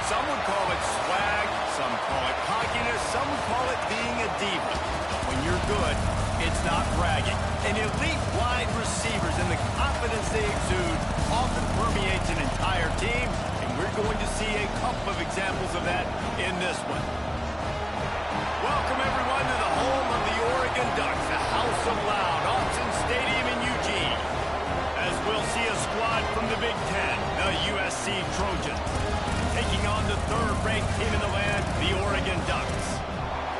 Some would call it swag, some call it cockiness, some would call it being a diva. When you're good, it's not bragging. And elite wide receivers and the confidence they exude often permeates an entire team, and we're going to see a couple of examples of that in this one. Welcome, everyone, to the home of the Oregon Ducks, the House of Loud, Autzen Stadium in Eugene. As we'll see a squad from the Big Ten, the USC Trojans, taking on the third-ranked team in the land, the Oregon Ducks.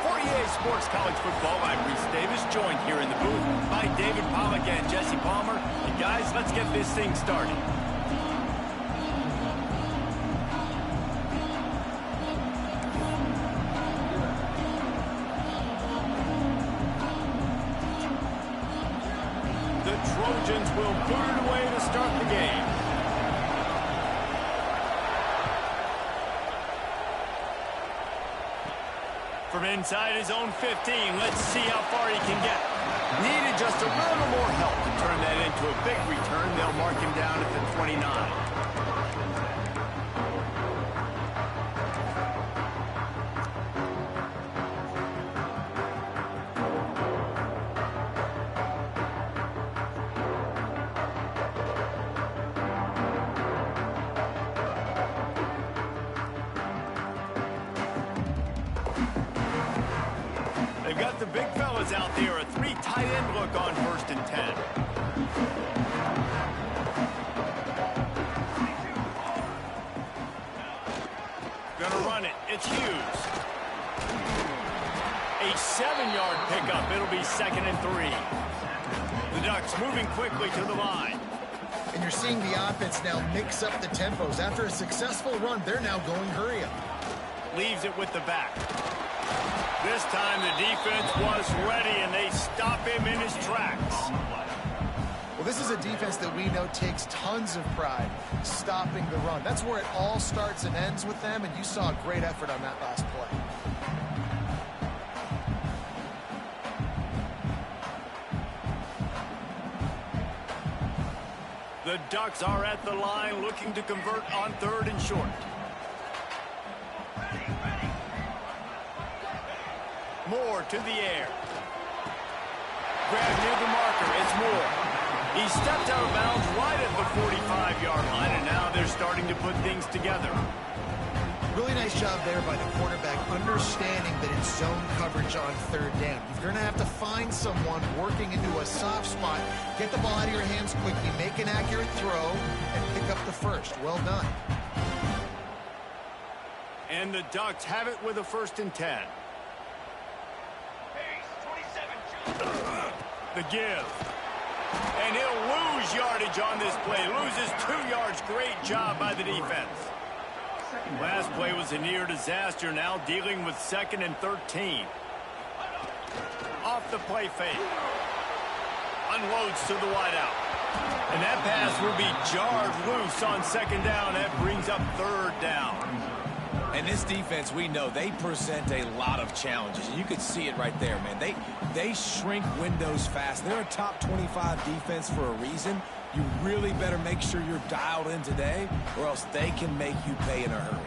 For EA Sports College Football, I'm Reese Davis, joined here in the booth by David Pollack and Jesse Palmer. And guys, let's get this thing started. Trojans will boot it away to start the game. From inside his own 15, let's see how far he can get. Needed just a little more help to turn that into a big return. They'll mark him down at the 29. They've got the big fellas out there, a 3 tight end look on 1st and 10. Gonna run it, it's Hughes. A 7-yard pickup, it'll be 2nd and 3. The Ducks moving quickly to the line. And you're seeing the offense now mix up the tempos. After a successful run, they're now going hurry up. Leaves it with the back. This time the defense was ready, and they stop him in his tracks. Well, this is a defense that we know takes tons of pride stopping the run. That's where it all starts and ends with them, and you saw a great effort on that last play. The Ducks are at the line looking to convert on 3rd and short. Moore to the air. Grab near the marker. It's Moore. He stepped out of bounds right at the 45-yard line, and now they're starting to put things together. Really nice job there by the quarterback, understanding that it's zone coverage on 3rd down. You're going to have to find someone working into a soft spot, get the ball out of your hands quickly, make an accurate throw, and pick up the first. Well done. And the Ducks have it with a 1st and 10. The give. And he'll lose yardage on this play. Loses 2 yards. Great job by the defense. Last play was a near disaster. Now dealing with 2nd and 13. Off the play fake. Unloads to the wideout. And that pass will be jarred loose on 2nd down. That brings up 3rd down. And this defense, we know, they present a lot of challenges. You could see it right there, man. They shrink windows fast. They're a top 25 defense for a reason. You really better make sure you're dialed in today, or else they can make you pay in a hurry.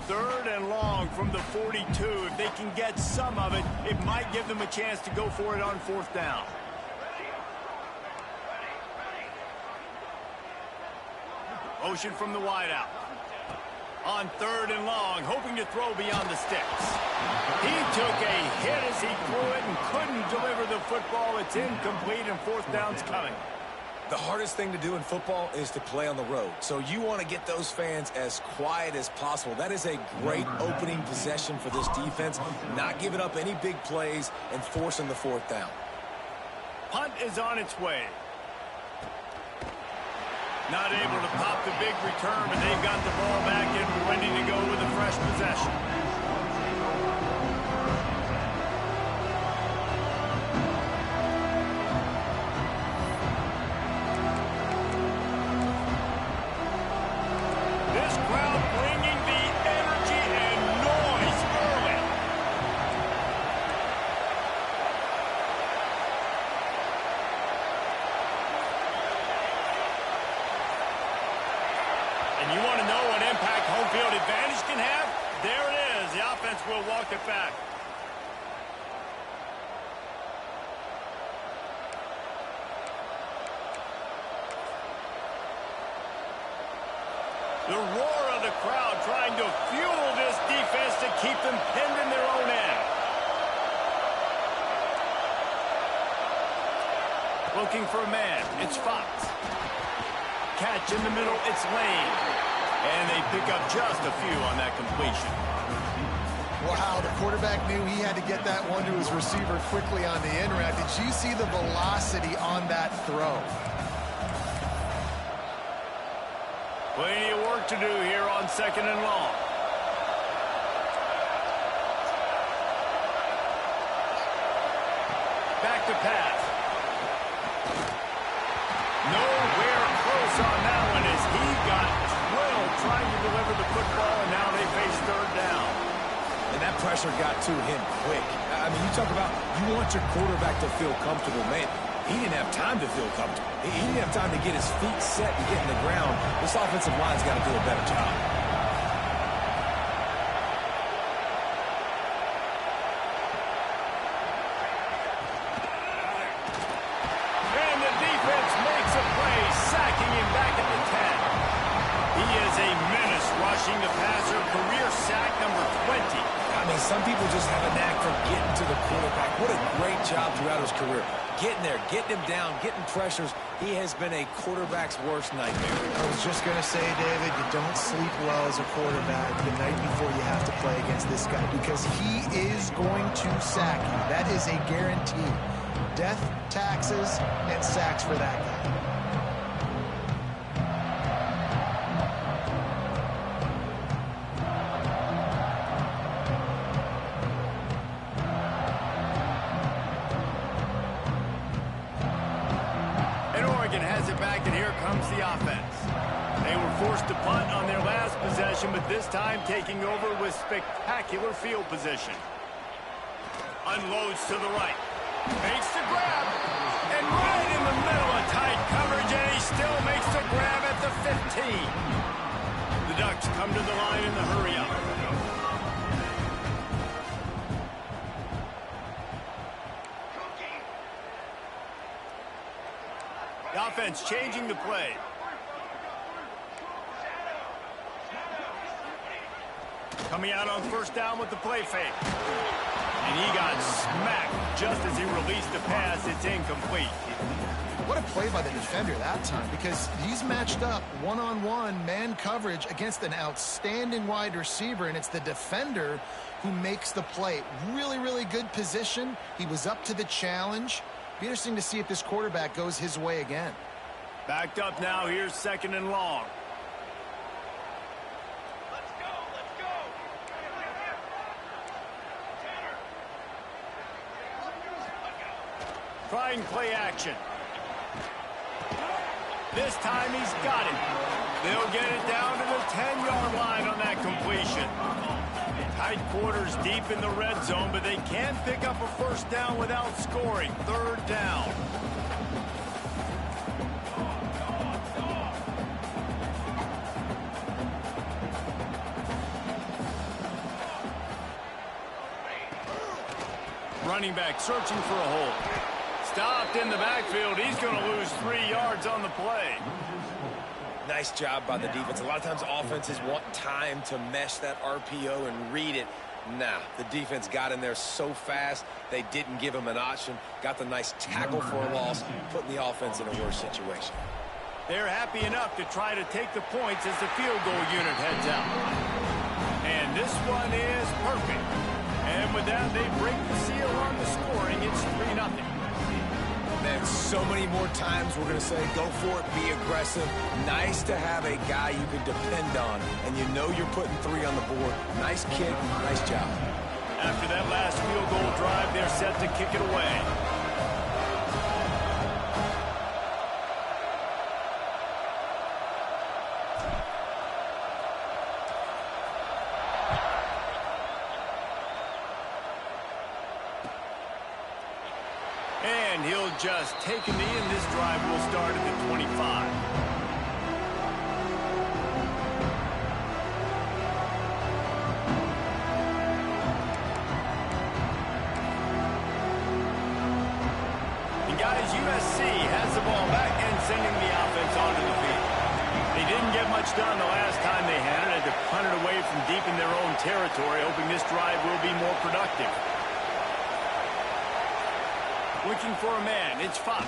Third and long from the 42. If they can get some of it, it might give them a chance to go for it on 4th down. Motion from the wideout. On 3rd and long, hoping to throw beyond the sticks. He took a hit as he threw it and couldn't deliver the football. It's incomplete, and 4th down's coming. The hardest thing to do in football is to play on the road. So you want to get those fans as quiet as possible. That is a great opening possession for this defense. Not giving up any big plays and forcing the 4th down. Punt is on its way. Not able to pop the big return, but they've got the ball back and ready to go with a fresh possession. This crowd bringing the energy and noise early. offense will walk it back. The roar of the crowd trying to fuel this defense to keep them pinned in their own end. Looking for a man. It's Fox. Catch in the middle. It's Lane. And they pick up just a few on that completion. Wow, the quarterback knew he had to get that one to his receiver quickly on the in route. Did you see the velocity on that throw? Plenty of work to do here on 2nd and long. Back to pass. Nowhere close on that one as he got drilled trying to deliver the football, and now they face 3rd down. And that pressure got to him quick. I mean, you talk about you want your quarterback to feel comfortable, man. He didn't have time to feel comfortable. He didn't have time to get his feet set and get in the ground. This offensive line's got to do a better job. And the defense makes a play, sacking him back at the 10. He is a menace rushing the passer, career sack number 20. I mean, some people just have a knack for getting to the quarterback. What a great job throughout his career. Getting there, getting him down, getting pressures. He has been a quarterback's worst nightmare. I was just going to say, David, you don't sleep well as a quarterback the night before you have to play against this guy because he is going to sack you. That is a guarantee. Death, taxes, and sacks for that guy. Has it back, and here comes the offense. They were forced to punt on their last possession, but this time taking over with spectacular field position. Unloads to the right. Makes the grab. And right in the middle of tight coverage, and he still makes the grab at the 15. The Ducks come to the line in the hurry-up. The offense changing the play. Coming out on 1st down with the play fake. And he got smacked just as he released the pass. It's incomplete. What a play by the defender that time because he's matched up one-on-one man coverage against an outstanding wide receiver, and it's the defender who makes the play. Really, really good position. He was up to the challenge. Be interesting to see if this quarterback goes his way again. Backed up now. Here's 2nd and long. Let's go. Trying play action. This time he's got it. They'll get it down to the 10-yard line on that completion. Tight quarters deep in the red zone, but they can't pick up a 1st down without scoring. 3rd down. Running back searching for a hole. Stopped in the backfield. He's going to lose 3 yards on the play. Nice job by the defense. A lot of times offenses want time to mesh that RPO and read it. Nah, the defense got in there so fast, they didn't give him an option. Got the nice tackle for a loss, putting the offense in a worse situation. They're happy enough to try to take the points as the field goal unit heads out. And this one is perfect. And with that, they break the seal on the scoring. It's 3-0. Man, so many more times we're going to say, go for it, be aggressive. Nice to have a guy you can depend on, and you know you're putting 3 on the board. Nice kick, nice job. After that last field goal drive, they're set to kick it away. And he'll just take a knee, and this drive will start at the 25. USC has the ball back and sending the offense onto the field. They didn't get much done the last time they had it. Had to punt it away from deep in their own territory, hoping this drive will be more productive. Looking for a man. It's Fox.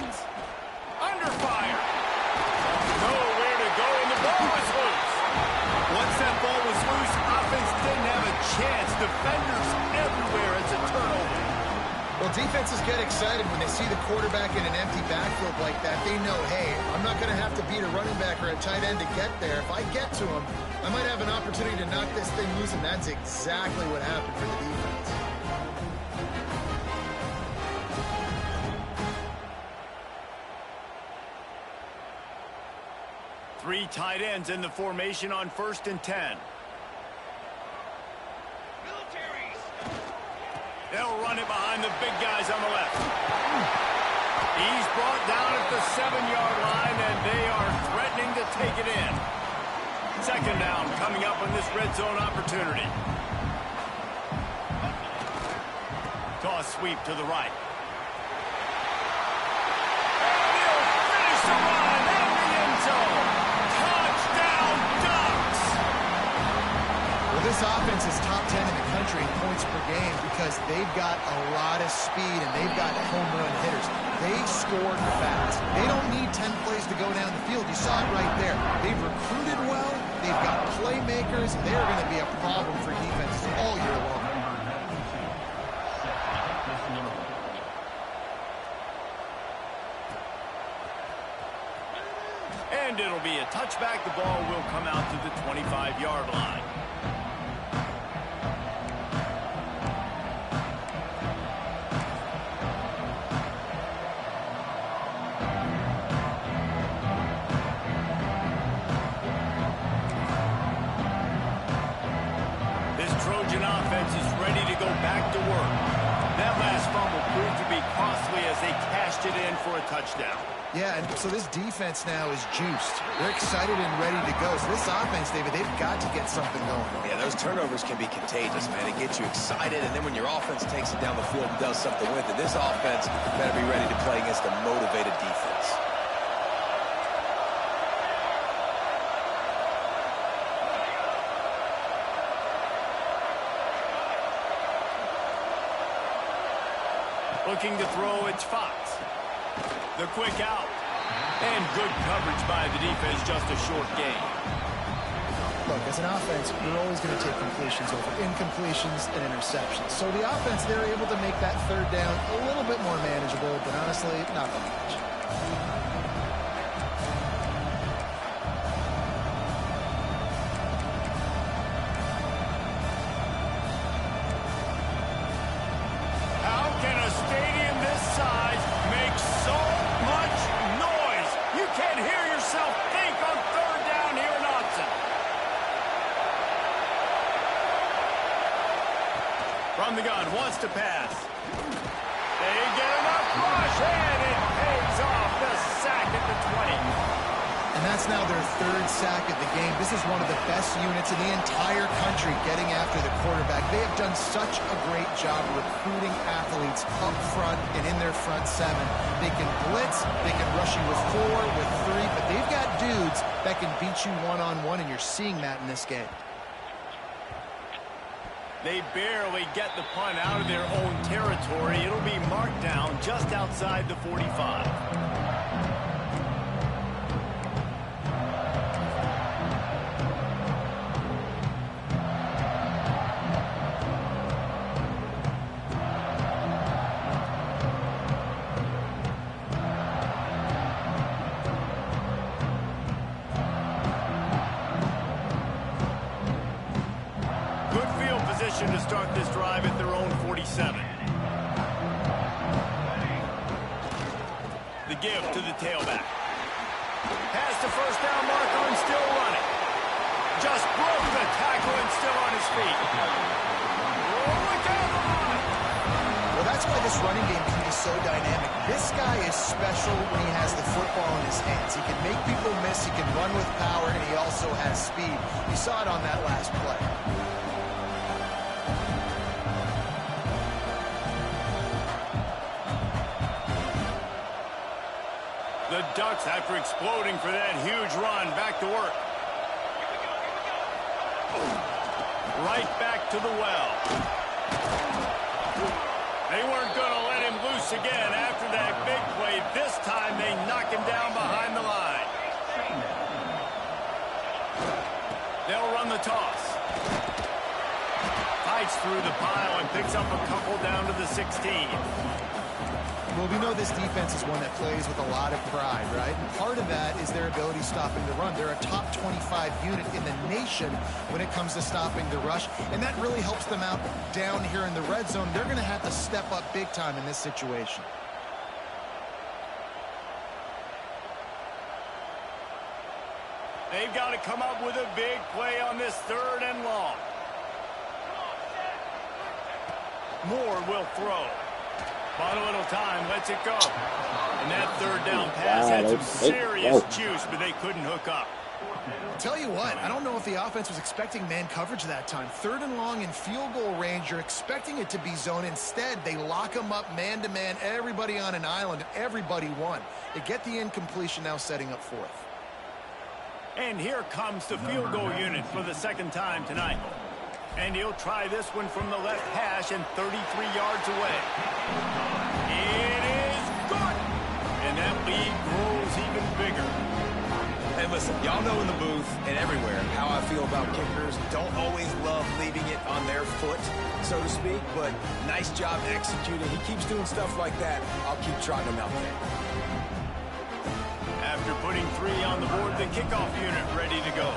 Under fire. Nowhere to go, and the ball was loose. Once that ball was loose, offense didn't have a chance. Defenders everywhere. It's a turnover. Well, defenses get excited when they see the quarterback in an empty backfield like that. They know, hey, I'm not going to have to beat a running back or a tight end to get there. If I get to him, I might have an opportunity to knock this thing loose, and that's exactly what happened for the defense. Three tight ends in the formation on 1st and 10. They'll run it behind the big guys on the left. He's brought down at the 7-yard line, and they are threatening to take it in. 2nd down coming up on this red zone opportunity. Toss sweep to the right. And he'll finish the run in the end zone. Touchdown, Ducks! Well, this offense is top 10 in the country in points per game because they've got a lot of speed and they've got home run hitters. They scored fast. They don't need 10 plays to go down the field. You saw it right there. They've recruited well. They've got playmakers. They're going to be a problem for defenses all year long. And it'll be a touchback. The ball will come out to the 25-yard line. Trojan offense is ready to go back to work. That last fumble proved to be costly as they cashed it in for a touchdown. Yeah, and so this defense now is juiced. They're excited and ready to go. So this offense, David, they've got to get something going. Yeah, those turnovers can be contagious, man. It gets you excited, and then when your offense takes it down the field and does something with it, this offense better be ready to play against a motivated defense. Looking to throw, it's Fox. The quick out. And good coverage by the defense, just a short gain. Look, as an offense, you're always going to take completions over incompletions and interceptions. So the offense, they're able to make that 3rd down a little bit more manageable, but honestly, not that much. From the gun, wants to pass. They get enough rush, and it pays off the sack at the 20. And that's now their 3rd sack of the game. This is one of the best units in the entire country getting after the quarterback. They have done such a great job recruiting athletes up front and in their front 7. They can blitz, they can rush you with 4, with 3, but they've got dudes that can beat you one-on-one, and you're seeing that in this game. They barely get the punt out of their own territory. It'll be marked down just outside the 45. To start this drive at their own 47. The give to the tailback. Has the 1st down marker and still running. Just broke the tackle and still on his feet. Look out! Well, that's why this running game can be so dynamic. This guy is special when he has the football in his hands. He can make people miss, he can run with power, and he also has speed. You saw it on that last play. The Ducks, after exploding for that huge run, back to work. Right back to the well. They weren't going to let him loose again after that big play. This time they knock him down behind the line. They'll run the toss. Fights through the pile and picks up a couple down to the 16. Well, we know this defense is one that plays with a lot of pride, right? And part of that is their ability stopping the run. They're a top 25 unit in the nation when it comes to stopping the rush, and that really helps them out down here in the red zone. They're going to have to step up big time in this situation. They've got to come up with a big play on this 3rd and long. Moore will throw. Bought a little time, lets it go. And that 3rd down pass had some serious juice, but they couldn't hook up. Tell you what, I don't know if the offense was expecting man coverage that time. 3rd and long in field goal range, you're expecting it to be zone. Instead, they lock them up man-to-man, everybody on an island, and everybody won. They get the incompletion, now setting up 4th. And here comes the field goal unit for the 2nd time tonight. And he'll try this one from the left hash and 33 yards away. It is good! And that lead grows even bigger. Hey, listen, y'all know in the booth and everywhere how I feel about kickers. Don't always love leaving it on their foot, so to speak, but nice job executing. He keeps doing stuff like that. I'll keep trotting him out there. After putting 3 on the board, the kickoff unit ready to go.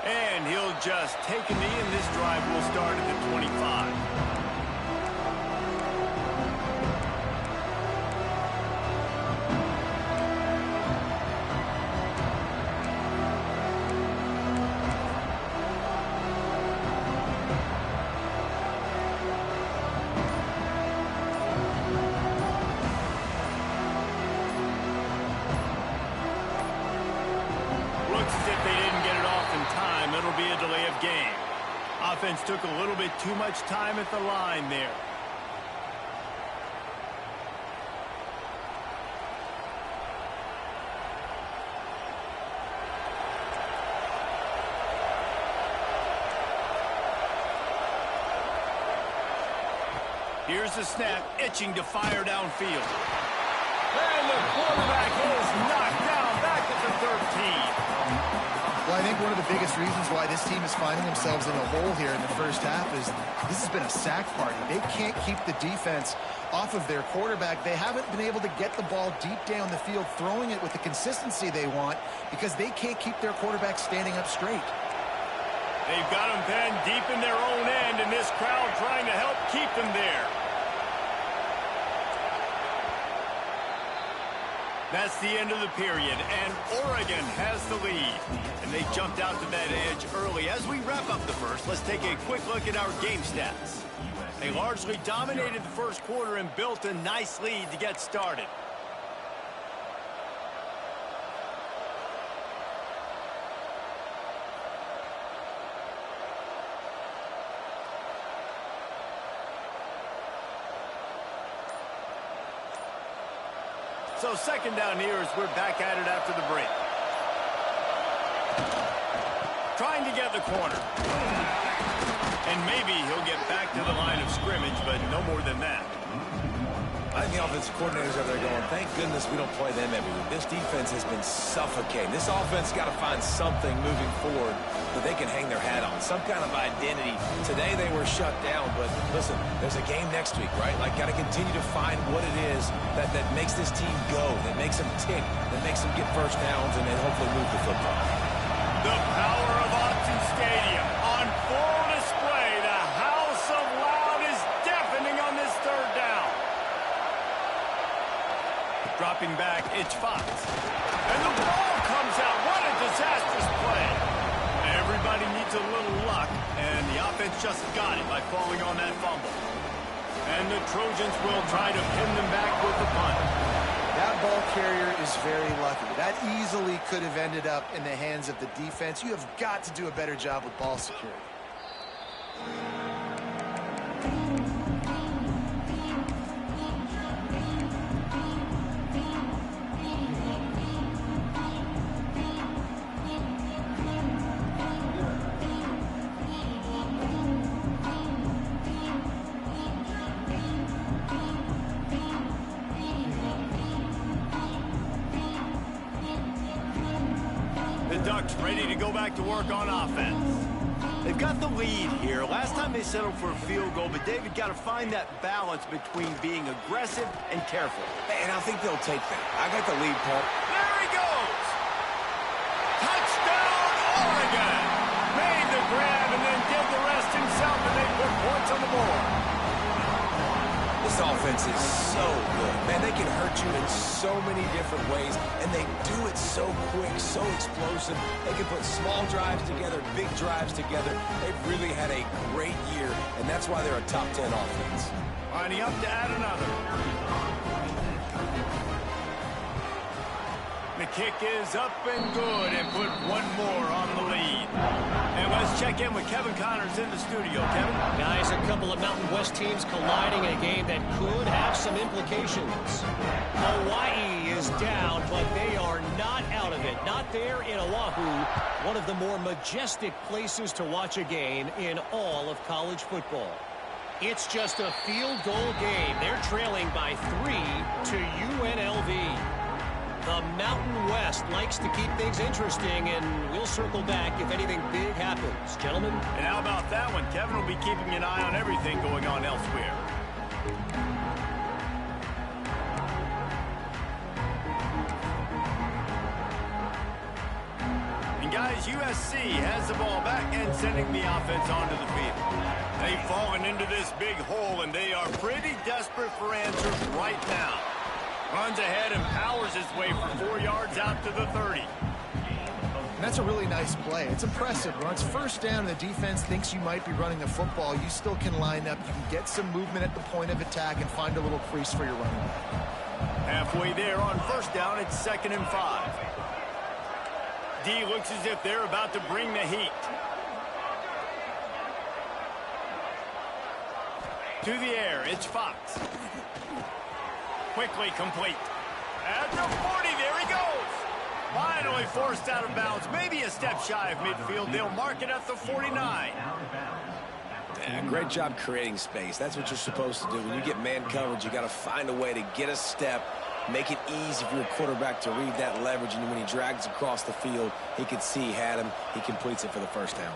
And he'll just take a knee, and this drive will start at the 25. Looks as if they didn't get it off in time. It'll be a delay of game. Offense took a little bit too much time at the line there. Here's the snap, itching to fire downfield. And the quarterback is knocked down back at the 13. Well, I think one of the biggest reasons why this team is finding themselves in a hole here in the first half is this has been a sack party. They can't keep the defense off of their quarterback. They haven't been able to get the ball deep down the field, throwing it with the consistency they want because they can't keep their quarterback standing up straight. They've got them pinned deep in their own end, and this crowd trying to help keep them there. That's the end of the period, and Oregon has the lead. And they jumped out to that edge early. As we wrap up the first, let's take a quick look at our game stats. They largely dominated the first quarter and built a nice lead to get started. So 2nd down here as we're back at it after the break. Trying to get the corner. And maybe he'll get back to the line of scrimmage, but no more than that. I think the offensive coordinators over there going, thank goodness we don't play them every week. This defense has been suffocating. This offense got to find something moving forward that they can hang their hat on, some kind of identity. Today they were shut down, but listen, there's a game next week, right? Like, got to continue to find what it is that makes this team go, that makes them tick, that makes them get first downs, and then hopefully move the football. The power of Autzen Stadium on full display. The house of loud is deafening on this 3rd down. Dropping back, it's Fox. And the ball comes out. What a disastrous play. Everybody needs a little luck, and the offense just got it by falling on that fumble. And the Trojans will try to pin them back with the punt. That ball carrier is very lucky. That easily could have ended up in the hands of the defense. You have got to do a better job with ball security. The Ducks ready to go back to work on offense. They've got the lead here. Last time they settled for a field goal, but David got to find that balance between being aggressive and careful. And I think they'll take that. I got the lead, Paul. There he goes! Touchdown, Oregon! Made the grab and then did the rest himself, and they put points on the board. This offense is so good. Man, they can hurt you in so many different ways, and they do it so quick, so explosive. They can put small drives together, big drives together. They've really had a great year, and that's why they're a top 10 offense. Lining up to add another. The kick is up and good, and put one more on the lead. And let's check in with Kevin Connors in the studio. Kevin? Guys, a couple of Mountain West teams colliding in a game that could have some implications. Hawaii is down, but they are not out of it. Not there in Oahu, one of the more majestic places to watch a game in all of college football. It's just a field goal game. They're trailing by 3 to UNLV. The Mountain West likes to keep things interesting, and we'll circle back if anything big happens. Gentlemen? And how about that one? Kevin will be keeping an eye on everything going on elsewhere. And guys, USC has the ball back and sending the offense onto the field. They've fallen into this big hole, and they are pretty desperate for answers right now. Runs ahead and powers his way for 4 yards out to the 30. And that's a really nice play. It's impressive. When it's first down and the defense thinks you might be running the football, you still can line up. You can get some movement at the point of attack and find a little crease for your running back. Halfway there on first down, it's 2nd and 5. D looks as if they're about to bring the heat. To the air, it's Fox. Quickly complete. At the 40, there he goes. Finally forced out of bounds. Maybe a step shy of midfield. They'll mark it at the 49. Yeah, great job creating space. That's what you're supposed to do. When you get man coverage, you got to find a way to get a step, make it easy for your quarterback to read that leverage. And when he drags across the field, he could see he had him. He completes it for the first down.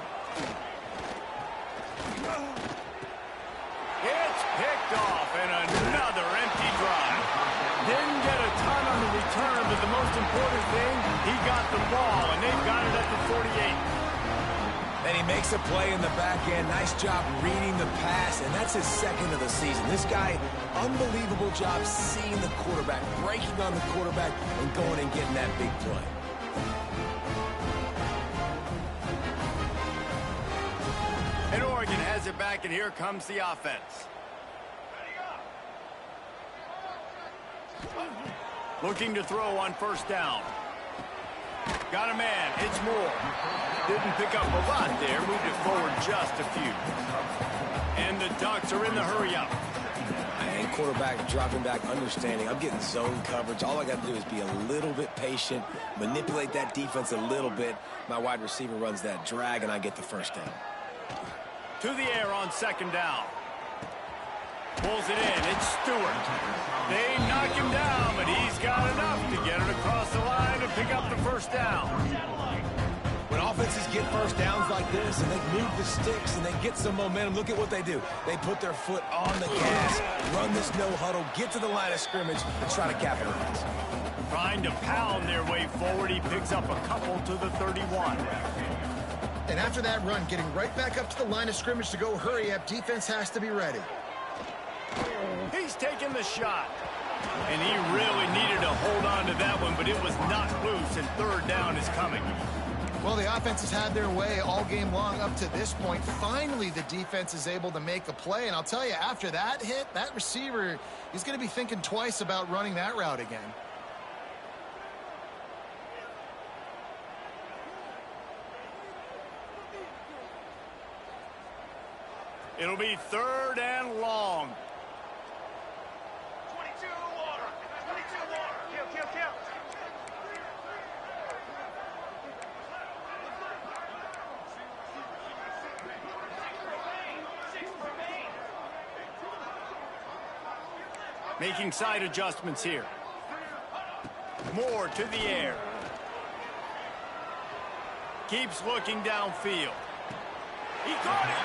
It's picked off, and another empty drive. Didn't get a ton on the return, but the most important thing, he got the ball, and they've got it at the 48. And he makes a play in the back end. Nice job reading the pass, and that's his 2nd of the season. This guy, unbelievable job seeing the quarterback, breaking on the quarterback, and going and getting that big play. And Oregon has it back, and here comes the offense. Looking to throw on first down. Got a man. It's Moore. Didn't pick up a lot there. Moved it forward just a few. And the Ducks are in the hurry-up. And quarterback dropping back, understanding. I'm getting zone coverage. All I got to do is be a little bit patient, manipulate that defense a little bit. My wide receiver runs that drag, and I get the first down. To the air on 2nd down. Pulls it in. It's Stewart. They knock him down, but he's got enough to get it across the line and pick up the first down. When offenses get first downs like this and they move the sticks and they get some momentum, look at what they do. They put their foot on the gas, run this no huddle, get to the line of scrimmage, and try to capitalize. Trying to pound their way forward. He picks up a couple to the 31. And after that run, getting right back up to the line of scrimmage to go hurry up, defense has to be ready. He's taking the shot. And he really needed to hold on to that one, but it was not loose, and 3rd down is coming. Well, the offense has had their way all game long up to this point. Finally, the defense is able to make a play. And I'll tell you, after that hit, that receiver, he's going to be thinking twice about running that route again. It'll be 3rd and long. 22 water. 22 water. Kill. Making side adjustments here. Moore to the air. Keeps looking downfield. He caught it.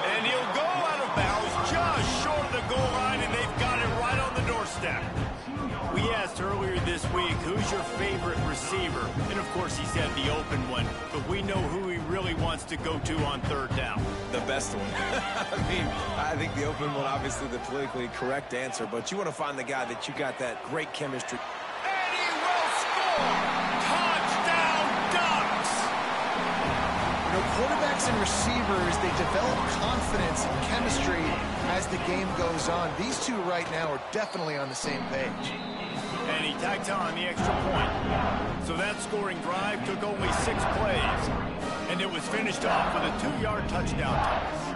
And he'll go out of bounds just short of the goal line, and they've got it right on the doorstep. We asked earlier this week, who's your favorite receiver? And, of course, he said the open one. But we know who he really wants to go to on third down. The best one. I mean, I think the open one, obviously the politically correct answer. But you want to find the guy that you got that great chemistry. And he will score! Touchdown, Ducks! You know, quarterbacks and receivers, they develop confidence and chemistry as the game goes on. These two right now are definitely on the same page. And he tacked on the extra point. So that scoring drive took only 6 plays. And it was finished off with a 2-yard touchdown toss.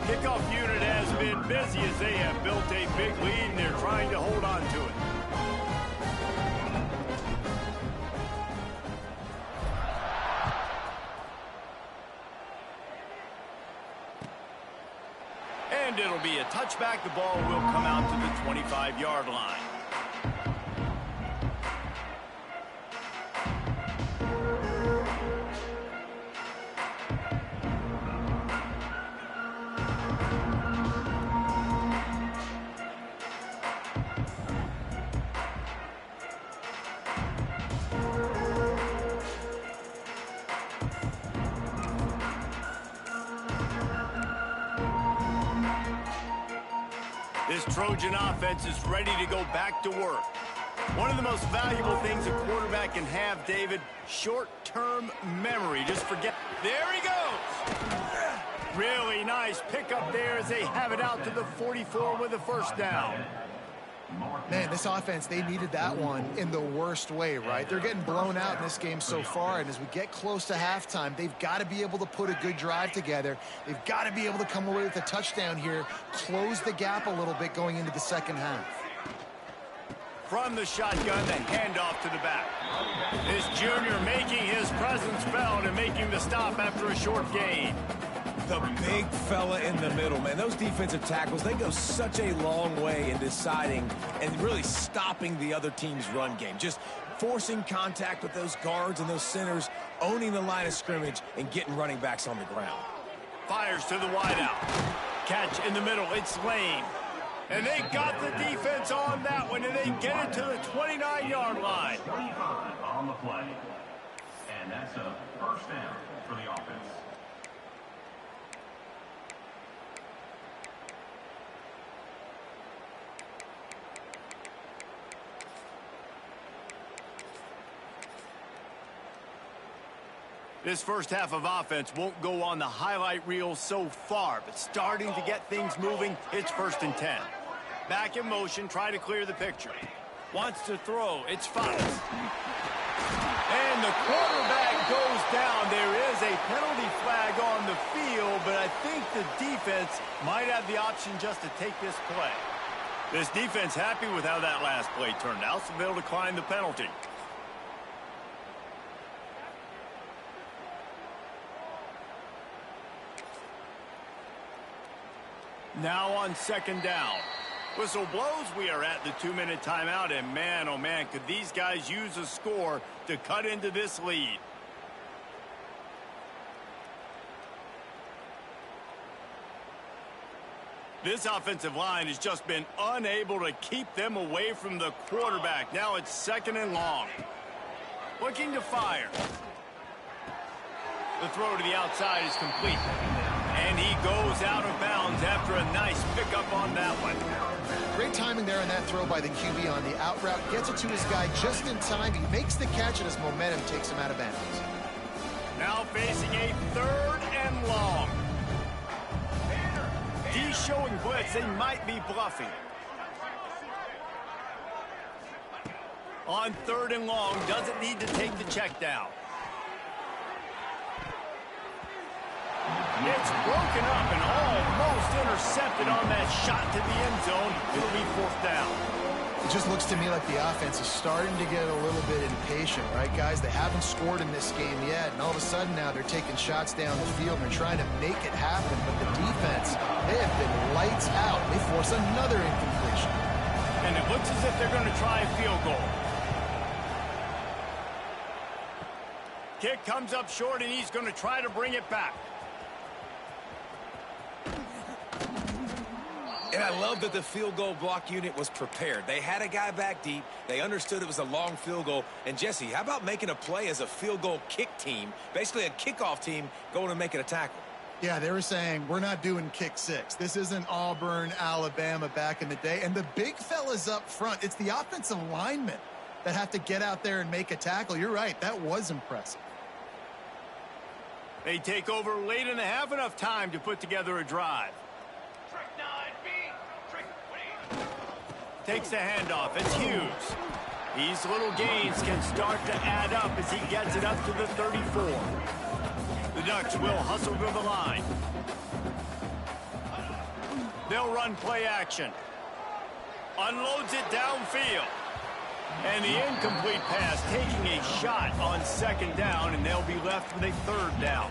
Kickoff unit has been busy as they have built a big lead, and they're trying to hold on to it. And it'll be a touchback. The ball will come out to the 25-yard line. This Trojan offense is ready to go back to work. One of the most valuable things a quarterback can have, David, short-term memory. Just forget. There he goes. Really nice pickup there as they have it out to the 44 with a first down. Man, this offense, they needed that one in the worst way, right? They're getting blown out in this game so far, and as we get close to halftime, they've got to be able to put a good drive together. They've got to be able to come away with a touchdown here, close the gap a little bit going into the second half. From the shotgun, the handoff to the back. This junior making his presence felt and making the stop after a short gain. The big fella in the middle, man. Those defensive tackles, they go such a long way in deciding and really stopping the other team's run game. Just forcing contact with those guards and those centers, owning the line of scrimmage, and getting running backs on the ground. Fires to the wideout. Catch in the middle. It's Lane. And they got the defense on that one, and they get it to the 29-yard line. 25 on the play. And that's a first down for the offense. This first half of offense won't go on the highlight reel so far, but starting to get things moving, it's 1st and 10. Back in motion, try to clear the picture. Wants to throw, it's Fox. And the quarterback goes down. There is a penalty flag on the field, but I think the defense might have the option just to take this play. This defense happy with how that last play turned out, so they'll decline the penalty. Now on 2nd down. Whistle blows, we are at the 2-minute timeout, and man, oh man, could these guys use a score to cut into this lead. This offensive line has just been unable to keep them away from the quarterback. Now it's 2nd and long. Looking to fire. The throw to the outside is complete. And he goes out of bounds after a nice pickup on that one. Great timing there on that throw by the QB on the out route. Gets it to his guy just in time. He makes the catch, and his momentum takes him out of bounds. Now facing a 3rd and long. D showing blitz. They might be bluffing. On 3rd and long, doesn't need to take the check down. It's broken up and almost intercepted on that shot to the end zone. It'll be 4th down. It just looks to me like the offense is starting to get a little bit impatient, right, guys? They haven't scored in this game yet, and all of a sudden now they're taking shots down the field and they're trying to make it happen. But the defense, they have been lights out. They force another incompletion. And it Looks as if they're going to try a field goal. Kick comes up short, and he's going to try to bring it back. And I love that the field goal block unit was prepared. They had a guy back deep. They understood it was a long field goal. And, Jesse, how about making a play as a field goal kick team, basically a kickoff team going and making a tackle? Yeah, they were saying, we're not doing kick six. This isn't Auburn, Alabama back in the day. And the big fellas up front, it's the offensive linemen that have to get out there and make a tackle. You're right, that was impressive. They take over late in the half, enough time to put together a drive. Takes the handoff. It's Hughes. These little gains can start to add up as he gets it up to the 34. The Ducks will hustle to the line. They'll run play action. Unloads it downfield. And the incomplete pass taking a shot on second down, and they'll be left with a third down.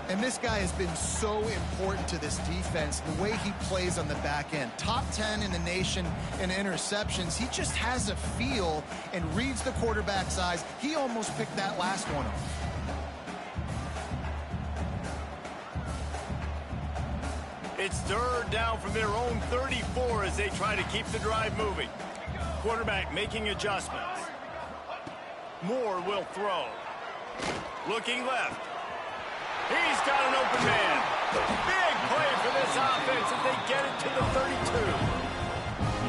And this guy has been so important to this defense, the way he plays on the back end. Top 10 in the nation in interceptions. He just has a feel and reads the quarterback's eyes. He almost picked that last one up. It's third down from their own 34 as they try to keep the drive moving. Quarterback making adjustments. Moore will throw. Looking left. He's got an open man. Big play for this offense as they get it to the 32.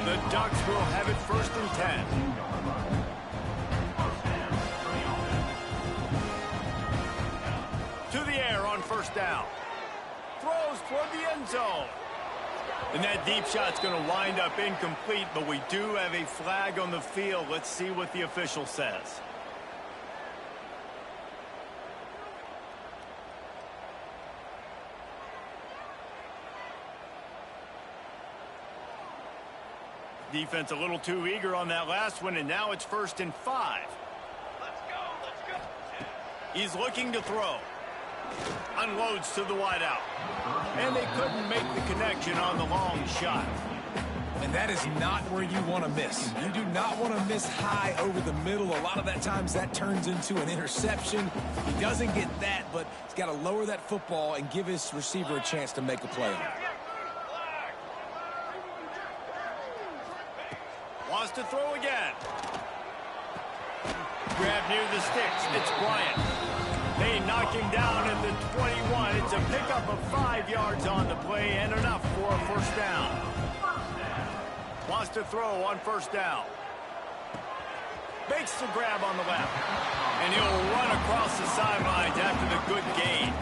The Ducks will have it 1st and 10. To the air on 1st down. Throws toward the end zone. And that deep shot's going to wind up incomplete, but we do have a flag on the field. Let's see what the official says. Defense a little too eager on that last one, and now it's 1st and 5. Let's go. He's looking to throw. Unloads to the wideout. And they couldn't make the connection on the long shot. And that is not where you want to miss. You do not want to miss high over the middle. A lot of that times that turns into an interception. He doesn't get that, but he's got to lower that football and give his receiver a chance to make a play on it. Wants to throw again. Grab near the sticks. It's Bryant. They knock him down at the 21. It's a pickup of 5 yards on the play and enough for a 1st down. Wants to throw on 1st down. Makes the grab on the left. And he'll run across the sidelines after the good gain.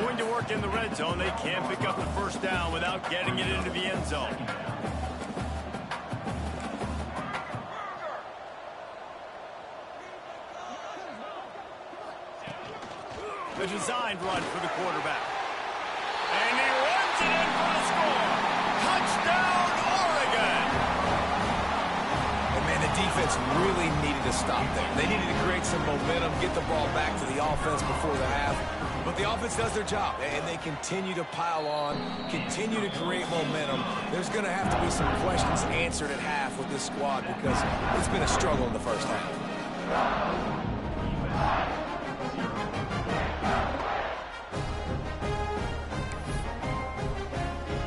Going to work in the red zone. They can't pick up the 1st down without getting it into the end zone. The designed run for the quarterback. And he runs it in for a score. Touchdown, Oregon! And man, the defense really needed to stop there. They needed to create some momentum, get the ball back to the offense before the half. But the offense does their job, and they continue to pile on, continue to create momentum. There's going to have to be some questions answered at half with this squad because it's been a struggle in the 1st half.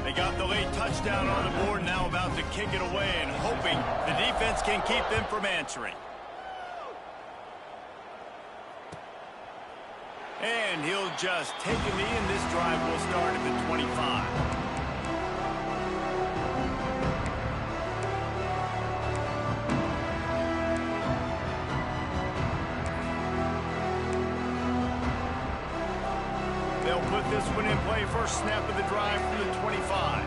They got the late touchdown on the board, now about to kick it away and hoping the defense can keep them from answering. And he'll just take a knee, and this drive will start at the 25. They'll put this one in play. First snap of the drive from the 25.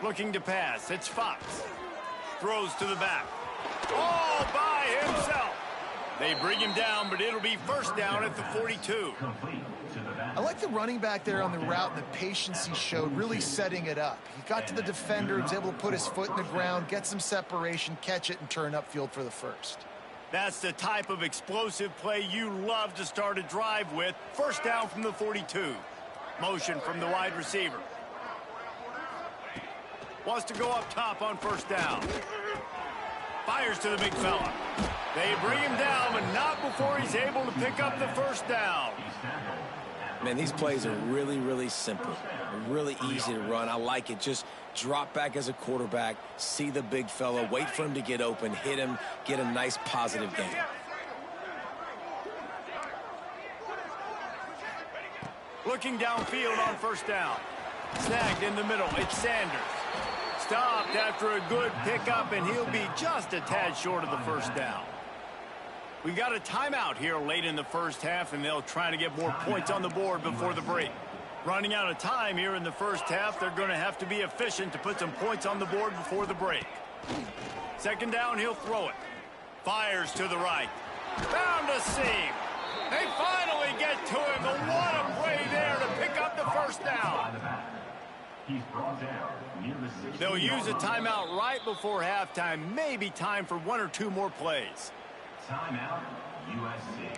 Looking to pass. It's Fox. Throws to the back. All by himself. They bring him down, but it'll be 1st down at the 42. I like the running back there on the route and the patience he showed, really setting it up. He got to the defender, he was able to put his foot in the ground, get some separation, catch it, and turn upfield for the 1st. That's the type of explosive play you love to start a drive with. 1st down from the 42. Motion from the wide receiver. Wants to go up top on first down. Fires to the big fella. They bring him down, but not before he's able to pick up the first down. Man, these plays are really, really simple. Really easy to run. I like it. Just drop back as a quarterback, see the big fella, wait for him to get open, hit him, get a nice positive gain. Looking downfield on first down. Snagged in the middle. It's Sanders. Stopped after a good pickup, and he'll be just a tad short of the first down. We've got a timeout here late in the first half, and they'll try to get more points on the board before the break. Running out of time here in the first half, they're going to have to be efficient to put some points on the board before the break. Second down, he'll throw it. Fires to the right. Found a seam. They finally get to him, but what a play there to pick up the first down. He's brought down near the 60-yard They'll use a line. timeout right before halftime. Maybe time for one or two more plays. Timeout, USC.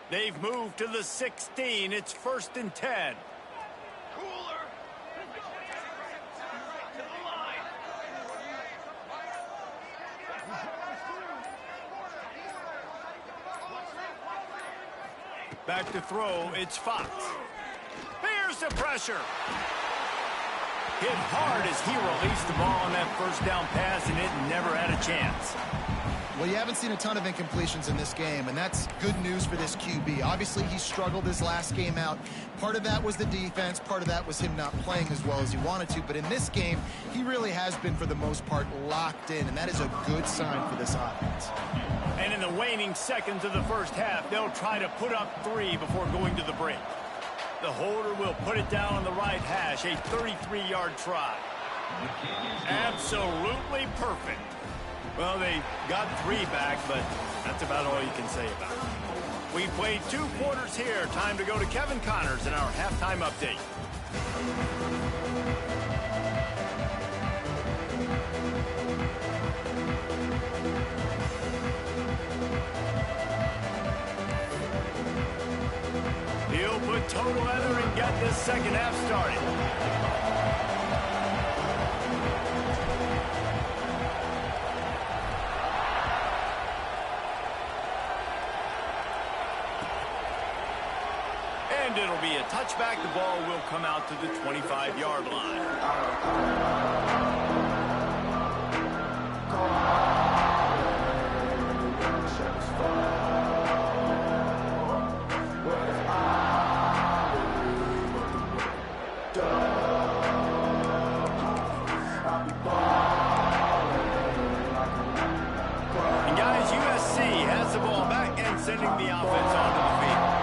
They've moved to the 16. It's 1st and 10. Back to throw, it's Fox. Here's the pressure. Hit hard as he released the ball on that first down pass, and it never had a chance. Well, you haven't seen a ton of incompletions in this game, and that's good news for this QB. Obviously, he struggled his last game out. Part of that was the defense. Part of that was him not playing as well as he wanted to. But in this game, he really has been, for the most part, locked in, and that is a good sign for this offense. And in the waning seconds of the first half, they'll try to put up 3 before going to the break. The holder will put it down on the right hash, a 33-yard try. Absolutely perfect. Well, they got 3 back, but that's about all you can say about it. We played 2 quarters here. Time to go to Kevin Connors in our halftime update. He'll put total leather and get this second half started. And it'll be a touchback. The ball will come out to the 25-yard line. And guys, USC has the ball back and sending the offense onto the field.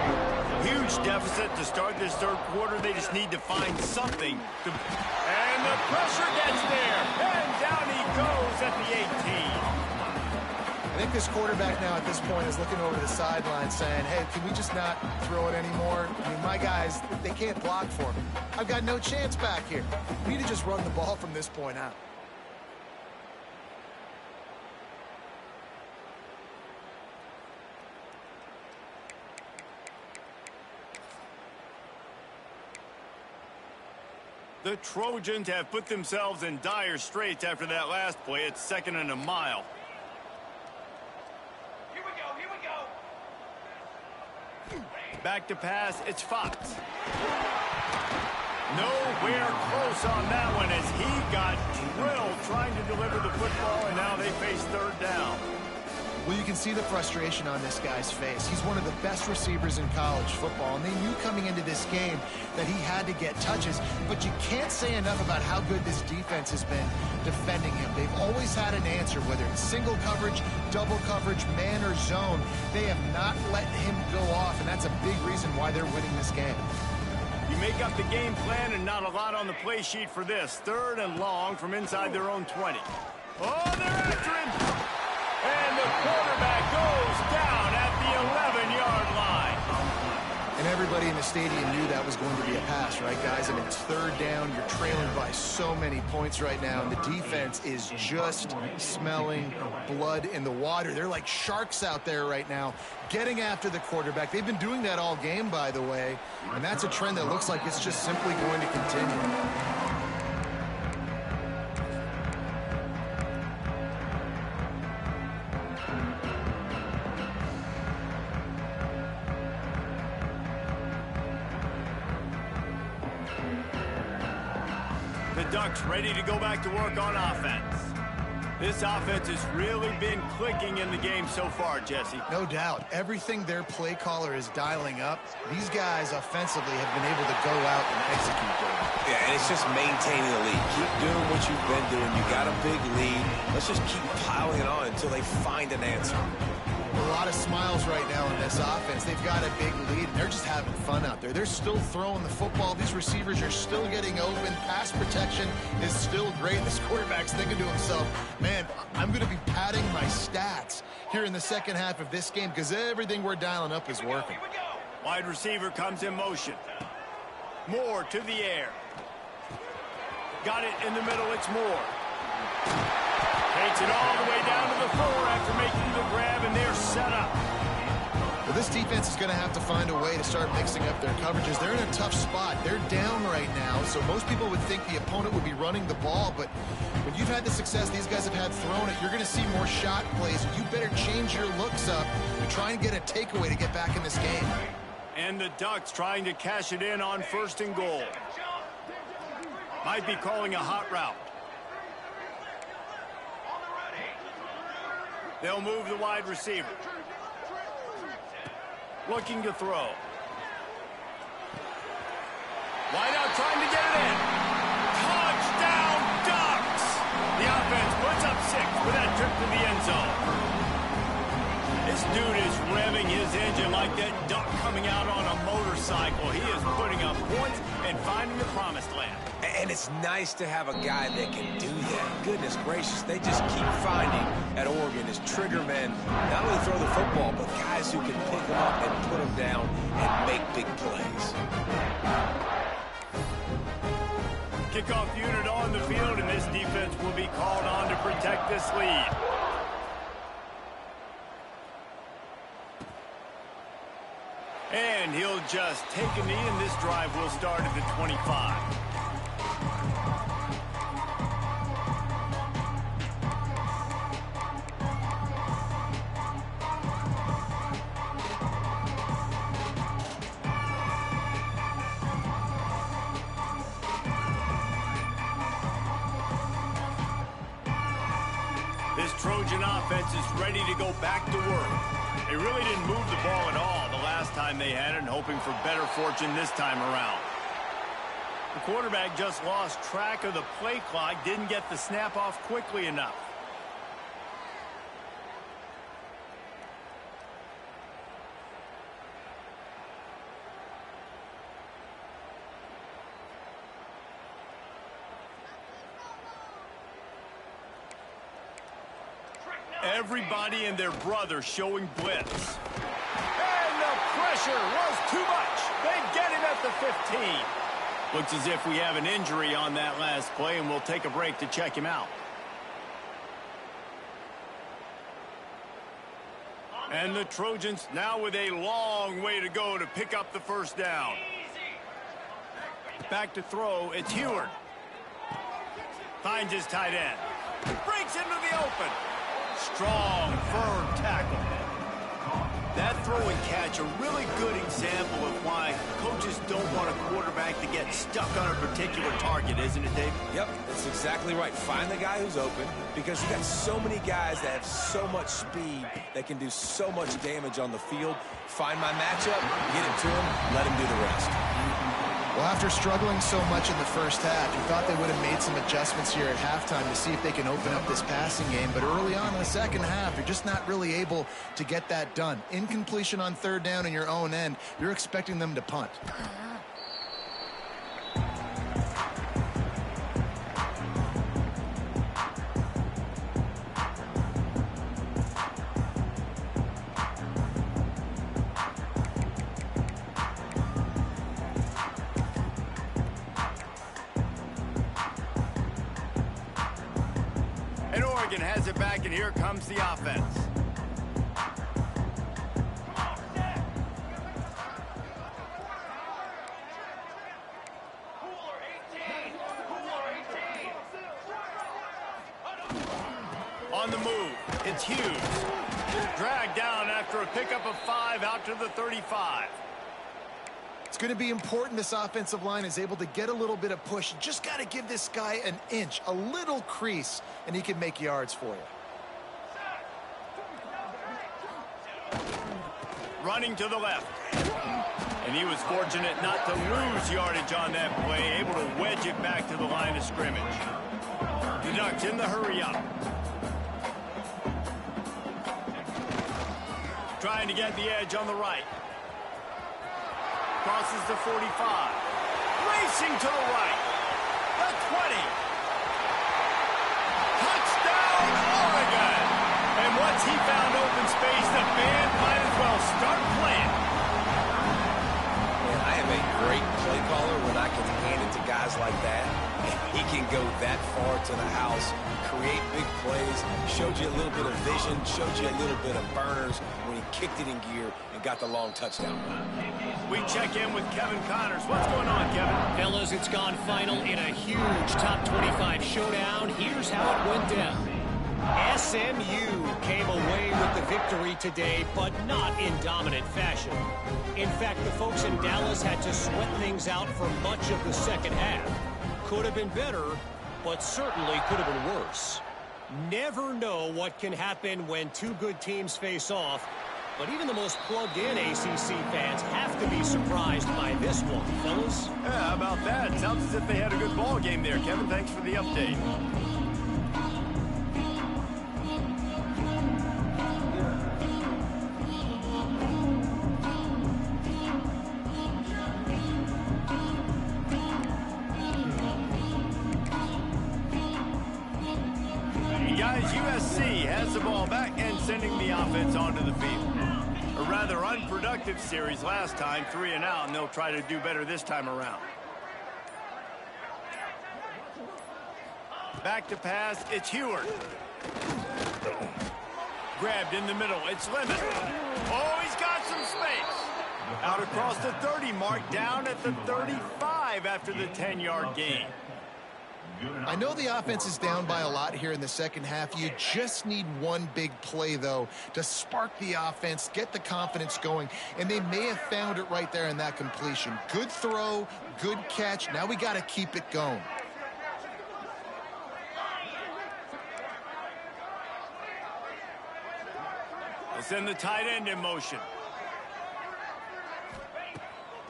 Huge deficit to start this third quarter. They just need to find something to... And the pressure gets there. And down he goes at the 18. I think this quarterback now at this point is looking over the sideline saying, hey, can we just not throw it anymore? I mean, my guys, they can't block for me. I've got no chance back here. We need to just run the ball from this point out. The Trojans have put themselves in dire straits after that last play. It's 2nd and a mile. Here we go. Back to pass, it's Fox. Nowhere close on that one as he got drilled trying to deliver the football, and now they face 3rd down. Well, you can see the frustration on this guy's face. He's one of the best receivers in college football, and they knew coming into this game that he had to get touches, but you can't say enough about how good this defense has been defending him. They've always had an answer, whether it's single coverage, double coverage, man or zone. They have not let him go off, and that's a big reason why they're winning this game. You make up the game plan and not a lot on the play sheet for this. 3rd and long from inside their own 20. Oh, they're after him! And the quarterback goes down at the 11-yard line. And everybody in the stadium knew that was going to be a pass, right, guys? I mean, it's third down. You're trailing by so many points right now, and the defense is just smelling blood in the water. They're like sharks out there right now, getting after the quarterback. They've been doing that all game, by the way, and that's a trend that looks like it's just simply going to continue. The Ducks ready to go back to work on offense. This offense has really been clicking in the game so far, Jesse. No doubt. Everything their play caller is dialing up, these guys offensively have been able to go out and execute them. Yeah, and it's just maintaining the lead. Keep doing what you've been doing. You got a big lead. Let's just keep piling it on until they find an answer. A lot of smiles right now in this offense. They've got a big lead, and they're just having fun out there. They're still throwing the football. These receivers are still getting open. Pass protection is still great. This quarterback's thinking to himself, man, I'm going to be padding my stats here in the second half of this game because everything we're dialing up is working. Wide receiver comes in motion. Moore to the air. Got it in the middle. It's Moore. Takes it all the way down to the 4 after making the grab, and they're set up. Well, this defense is going to have to find a way to start mixing up their coverages. They're in a tough spot. They're down right now, so most people would think the opponent would be running the ball, but when you've had the success these guys have had throwing it, you're going to see more shot plays. You better change your looks up and try and get a takeaway to get back in this game. And the Ducks trying to cash it in on 1st and goal. Might be calling a hot route. They'll move the wide receiver. Looking to throw. Wide out trying to get it in. Touchdown Ducks! The offense puts up 6 with that trip to the end zone. This dude is revving his engine like that duck coming out on a motorcycle. He is putting up points and finding the promised land. And it's nice to have a guy that can do that. Goodness gracious, they just keep finding at Oregon as trigger men, not only throw the football, but guys who can pick them up and put them down and make big plays. Kickoff unit on the field, and this defense will be called on to protect this lead. And he'll just take a knee, and this drive will start at the 25. This Trojan offense is ready to go back to work. They really didn't move the ball at all the last time they had it, and hoping for better fortune this time around. The quarterback just lost track of the play clock, didn't get the snap off quickly enough. Everybody and their brother showing blitz. And the pressure was too much. They get him at the 15. Looks as if we have an injury on that last play, and we'll take a break to check him out. And the Trojans now with a long way to go to pick up the 1st down. Back to throw, it's Heward. Finds his tight end. Breaks into the open. Strong, firm tackle. That throw and catch, a really good example of why coaches don't want a quarterback to get stuck on a particular target, isn't it, Dave? Yep, that's exactly right. Find the guy who's open, because you got so many guys that have so much speed that can do so much damage on the field. Find my matchup, get it to him, let him do the rest. Well, after struggling so much in the first half, you thought they would have made some adjustments here at halftime to see if they can open up this passing game. But early on in the second half, you're just not really able to get that done. Incompletion on 3rd down in your own end, you're expecting them to punt. here comes the offense. On the move, it's Hughes. Dragged down after a pickup of 5 out to the 35. It's going to be important this offensive line is able to get a little bit of push. You just got to give this guy an inch, a little crease, and he can make yards for you. Running to the left. And he was fortunate not to lose yardage on that play, able to wedge it back to the line of scrimmage. The Ducks in the hurry up. Trying to get the edge on the right. Crosses the 45. Racing to the right. The 20. Touchdown, Oregon! And once he found open space, the band might as well start playing. Man, I am a great play caller when I can hand it to guys like that. He can go that far to the house, create big plays, showed you a little bit of vision, showed you a little bit of burners when he kicked it in gear and got the long touchdown. We check in with Kevin Connors. What's going on, Kevin? Fellas, it's gone final in a huge top 25 showdown. Here's how it went down. SMU came away with the victory today, but not in dominant fashion. In fact, the folks in Dallas had to sweat things out for much of the second half. Could have been better, but certainly could have been worse. Never know what can happen when two good teams face off, but even the most plugged-in ACC fans have to be surprised by this one, fellas. Yeah, how about that? Sounds as if they had a good ball game there, Kevin. Thanks for the update. USC has the ball back and sending the offense onto the field. A rather unproductive series last time, 3 and out, and they'll try to do better this time around. Back to pass, it's Heward. Grabbed in the middle, it's Lemon. Oh, he's got some space. Out across the 30 mark, down at the 35 after the 10-yard gain. I know the offense is down by a lot here in the second half. You just need one big play, though, to spark the offense, get the confidence going, and they may have found it right there in that completion. Good throw, good catch. Now we got to keep it going. They send the tight end in motion.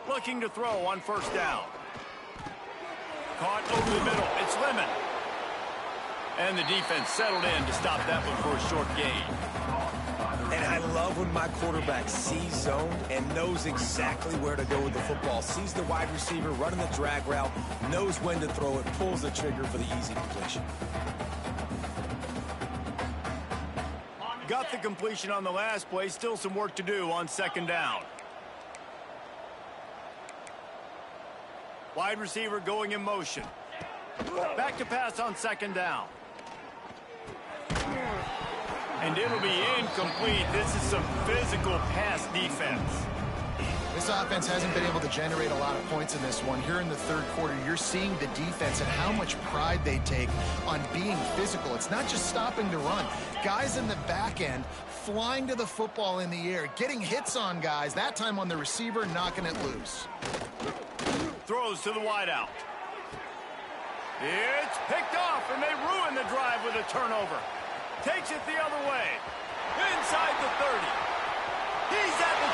Looking to throw on first down. Caught over the middle. It's Lemon. And the defense settled in to stop that one for a short gain. And I love when my quarterback sees zone and knows exactly where to go with the football. Sees the wide receiver running the drag route, knows when to throw it, pulls the trigger for the easy completion. Got the completion on the last play. Still some work to do on second down. Wide receiver going in motion. Back to pass on second down. And it'll be incomplete. This is some physical pass defense. This offense hasn't been able to generate a lot of points in this one. Here in the third quarter, you're seeing the defense and how much pride they take on being physical. It's not just stopping to run. Guys in the back end flying to the football in the air, getting hits on guys, that time on the receiver, knocking it loose. Throws to the wideout. It's picked off, and they ruin the drive with a turnover. Takes it the other way. Inside the 30. He's at the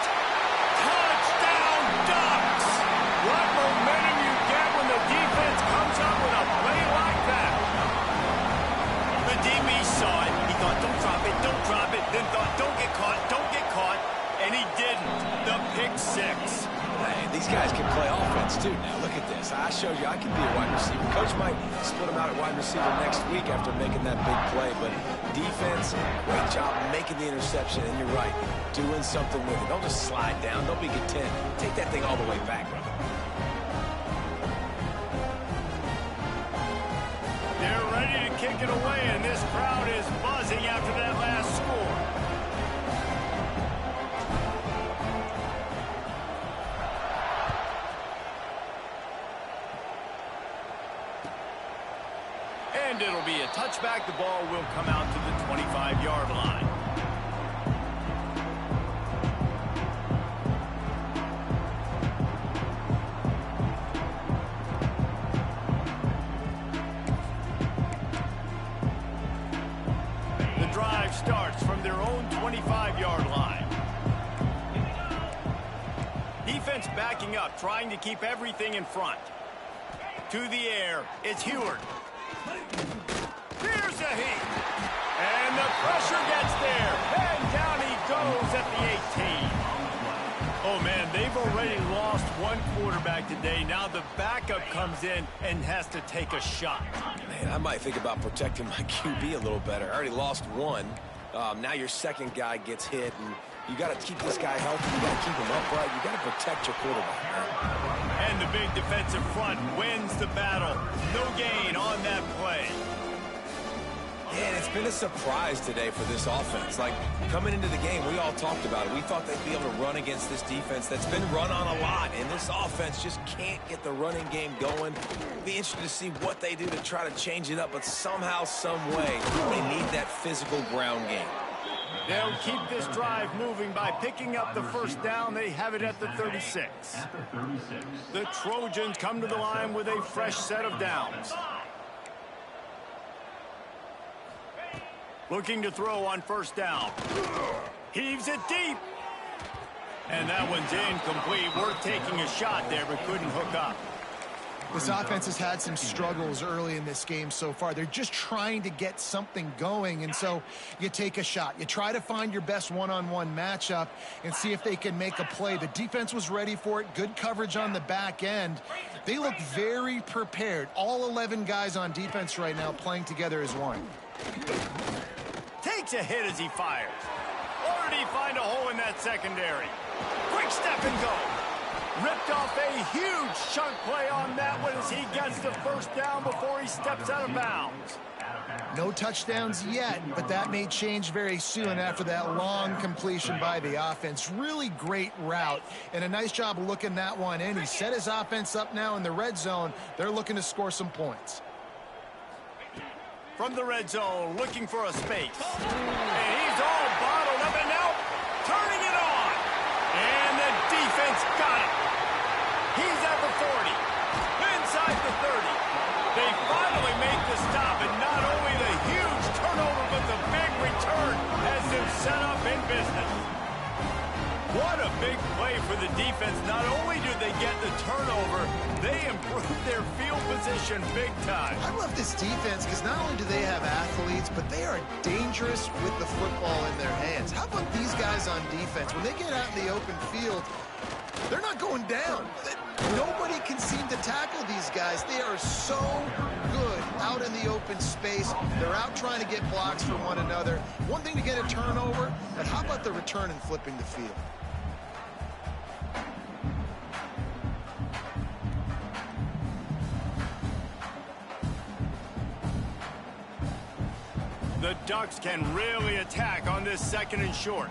touchdown Ducks. What momentum you get when the defense comes up with a play like that. The DB saw it. He thought, don't drop it. Then thought, don't get caught. And he didn't. The pick six. Man, these guys can play offense, too. Now, look at this. I showed you I can be a wide receiver. Coach might split him out at wide receiver next week after making that big play. But defense, great job making the interception. And you're right, doing something with it. Don't just slide down. Don't be content. Take that thing all the way back, brother. They're ready ready to kick it away, and this crowd is buzzing after that last score. And it'll be a touchback. The ball will come out to the 25-yard line. The drive starts from their own 25-yard line. Defense backing up, trying to keep everything in front. To the air, it's Heward. Here's a heat. And the pressure gets there. And down he goes at the 18. Oh, man, they've already lost one quarterback today. Now the backup comes in and has to take a shot. Man, I might think about protecting my QB a little better. I already lost one. Now your second guy gets hit, and you got to keep this guy healthy. You got to keep him upright. You got to protect your quarterback, man. And the big defensive front wins the battle. No gain on that play. Yeah, and it's been a surprise today for this offense. Like, coming into the game, we all talked about it. We thought they'd be able to run against this defense that's been run on a lot, and this offense just can't get the running game going. Be interested to see what they do to try to change it up, but somehow, some way, they need that physical ground game. They'll keep this drive moving by picking up the first down. They have it at the 36. The Trojans come to the line with a fresh set of downs. Looking to throw on first down. Heaves it deep. And that one's incomplete. Worth taking a shot there, but couldn't hook up. This offense has had some struggles early in this game so far. They're just trying to get something going, and so you take a shot. You try to find your best one-on-one matchup and see if they can make a play. The defense was ready for it. Good coverage on the back end. They look very prepared. All 11 guys on defense right now playing together as one. Takes a hit as he fires. Or did he find a hole in that secondary? Quick step and go. Ripped off a huge chunk play on that one as he gets the first down before he steps out of bounds. No touchdowns yet, but that may change very soon after that long completion by the offense. Really great route, and a nice job of looking that one in. He set his offense up now in the red zone. They're looking to score some points. From the red zone, looking for a space. And he's all bottled up, and now turning it on. And the defense got it. He's at the 40, inside the 30. They finally make the stop, and not only the huge turnover, but the big return has them set up in business. What a big play for the defense. Not only do they get the turnover, they improve their field position big time. I love this defense because not only do they have athletes, but they are dangerous with the football in their hands. How about these guys on defense? When they get out in the open field, they're not going down. Nobody can seem to tackle these guys. They are so good out in the open space. They're out trying to get blocks for one another. One thing to get a turnover, but how about the return and flipping the field? The Ducks can really attack on this second and short.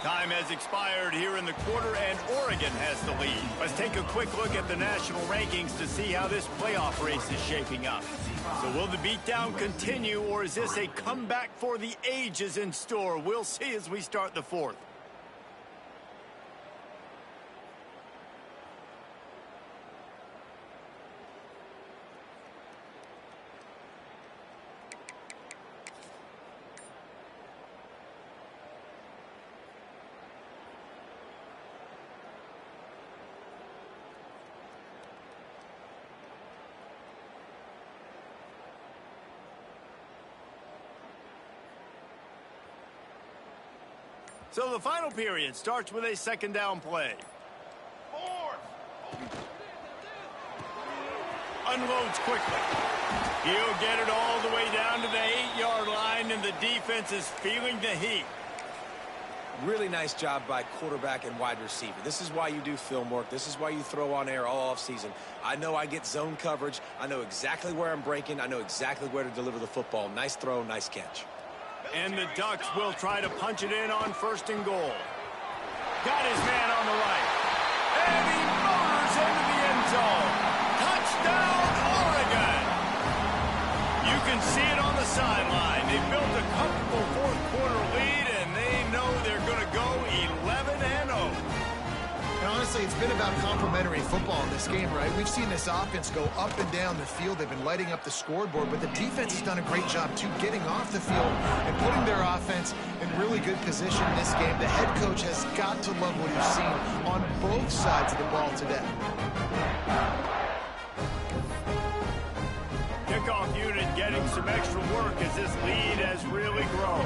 Time has expired here in the quarter, and Oregon has the lead. Let's take a quick look at the national rankings to see how this playoff race is shaping up. So will the beatdown continue, or is this a comeback for the ages in store? We'll see as we start the fourth. So the final period starts with a second down play. Unloads quickly. He'll get it all the way down to the 8-yard line, and the defense is feeling the heat. Really nice job by quarterback and wide receiver. This is why you do film work. This is why you throw on air all offseason. I know I get zone coverage. I know exactly where I'm breaking. I know exactly where to deliver the football. Nice throw, nice catch. And the Ducks will try to punch it in on 1st and goal. Got his man on the right. And he motors into the end zone. Touchdown, Oregon! You can see it on the sideline. They built a comfortable 4th quarter lead, and they know they're going to go 11-0. And honestly, it's been about complementary football in this game, right? We've seen this offense go up and down the field. They've been lighting up the scoreboard, but the defense has done a great job, too, getting off the field and putting their offense in really good position in this game. The head coach has got to love what he's seen on both sides of the ball today. Kickoff unit getting some extra work as this lead has really grown.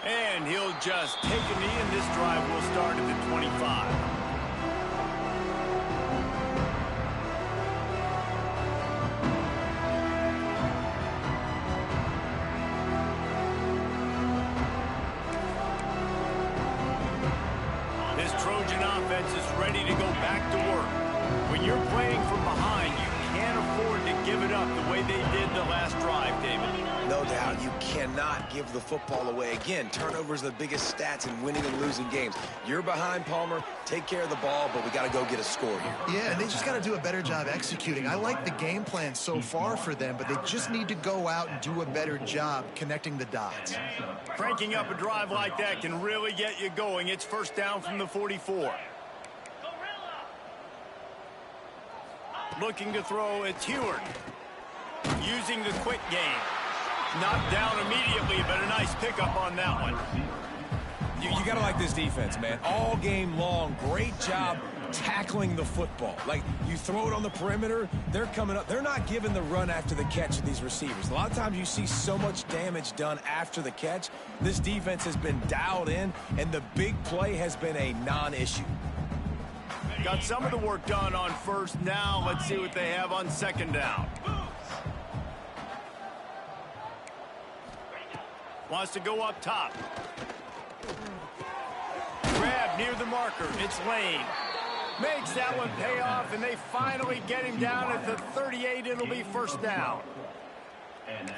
And he'll just take a knee, and this drive will start at the 25. This Trojan offense is ready to go back to work. When you're playing from behind, you can't afford to give it up the way they did the last drive, David. No doubt, you cannot give the football away. Again, turnovers are the biggest stats in winning and losing games. You're behind, Palmer. Take care of the ball, but we got to go get a score here. Yeah, and they just got to do a better job executing. I like the game plan so far for them, but they just need to go out and do a better job connecting the dots. Cranking up a drive like that can really get you going. It's 1st down from the 44. Looking to throw, it's Heward. Using the quick game. Knocked down immediately, but a nice pickup on that one. You got to like this defense, man. All game long, great job tackling the football. Like, you throw it on the perimeter, they're coming up. They're not giving the run after the catch to these receivers. A lot of times you see so much damage done after the catch. This defense has been dialed in, and the big play has been a non-issue. Got some of the work done on 1st. Now let's see what they have on 2nd down. Wants to go up top. Grab near the marker. It's Lane. Makes that one pay off, and they finally get him down at the 38. It'll be 1st down.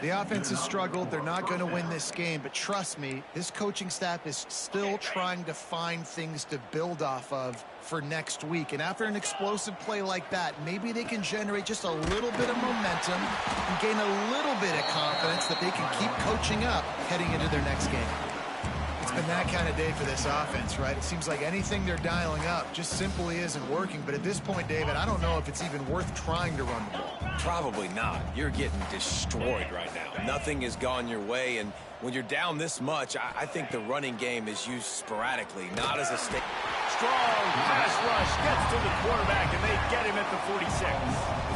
The offense has struggled. They're not going to win this game, but trust me, this coaching staff is still trying to find things to build off of for next week. And after an explosive play like that, maybe they can generate just a little bit of momentum and gain a little bit of confidence that they can keep coaching up heading into their next game. It's been that kind of day for this offense, right? It seems like anything they're dialing up just simply isn't working. But at this point, David, I don't know if it's even worth trying to run the ball. Probably not. You're getting destroyed right now. Nothing has gone your way, and when you're down this much, I think the running game is used sporadically, not as a state. Strong pass rush gets to the quarterback, and they get him at the 46.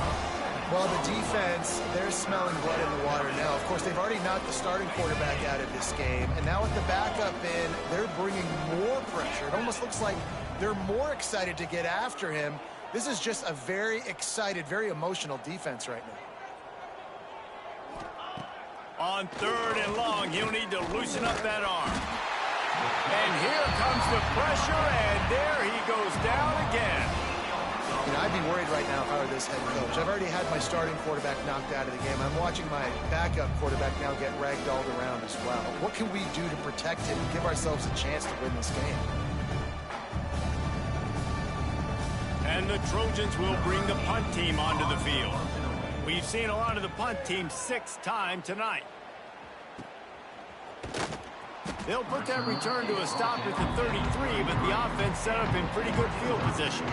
Well, the defense, they're smelling blood in the water now. Of course, they've already knocked the starting quarterback out of this game, and now with the backup in, they're bringing more pressure. It almost looks like they're more excited to get after him. This is just a very excited, very emotional defense right now. On 3rd and long, he'll need to loosen up that arm. And here comes the pressure, and there he goes down again. You know, I'd be worried right now if I were this head coach. I've already had my starting quarterback knocked out of the game. I'm watching my backup quarterback now get ragdolled around as well. What can we do to protect him and give ourselves a chance to win this game? And the Trojans will bring the punt team onto the field. We've seen a lot of the punt team 6 times tonight. They'll put that return to a stop at the 33, but the offense set up in pretty good field position.